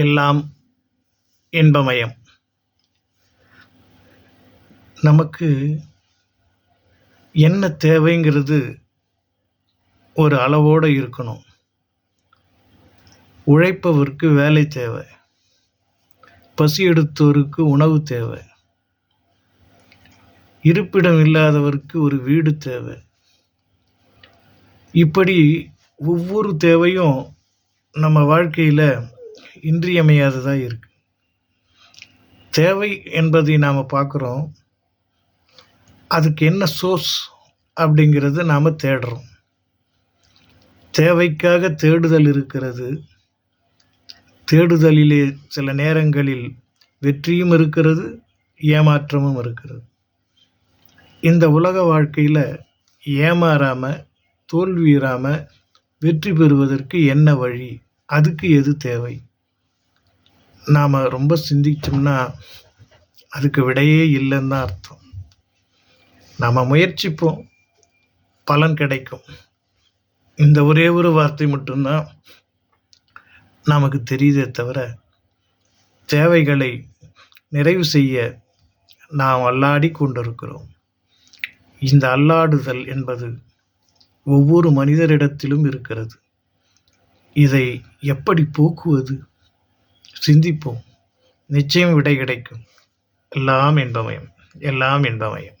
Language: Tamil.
எல்லாம் இன்பமயம். நமக்கு என்ன தேவைங்கிறது ஒரு அளவோடு இருக்கணும். உழைப்பவருக்கு வேலை தேவை, பசி எடுத்தோருக்கு உணவு தேவை, இருப்பிடம் இல்லாதவருக்கு ஒரு வீடு தேவை. இப்படி ஒவ்வொரு தேவையும் நம்ம வாழ்க்கையில் இன்றியமையாததாக இருக்கு. தேவை என்பதை நாம் பார்க்குறோம், அதுக்கு என்ன சோர்ஸ் அப்படிங்கிறது நாம் தேடுறோம். தேவைக்காக தேடுதல் இருக்கிறது. தேடுதலிலே சில நேரங்களில் வெற்றியும் இருக்கிறது, ஏமாற்றமும் இருக்கிறது. இந்த உலக வாழ்க்கையில் ஏமாறாமல் தோல்வியுறாமல் வெற்றி பெறுவதற்கு என்ன வழி, அதுக்கு எது தேவை? நாம் ரொம்ப சிந்திச்சோம்னா அதுக்கு விடையே இல்லைன்னு தான் அர்த்தம். நாம் முயற்சிப்போம், பலன் கிடைக்கும். இந்த ஒரே ஒரு வார்த்தை மட்டும்தான் நமக்கு தெரியுதே தவிர, தேவைகளை நிறைவு செய்ய நாம் அல்லாடி கொண்டிருக்கிறோம். இந்த அல்லாடுதல் என்பது ஒவ்வொரு மனிதரிடத்திலும் இருக்கிறது. இதை எப்படி போக்குவது? சிந்திப்போம், நிச்சயம் விடை கிடைக்கும். எல்லாம் இன்பமயம், எல்லாம் இன்பமயம்.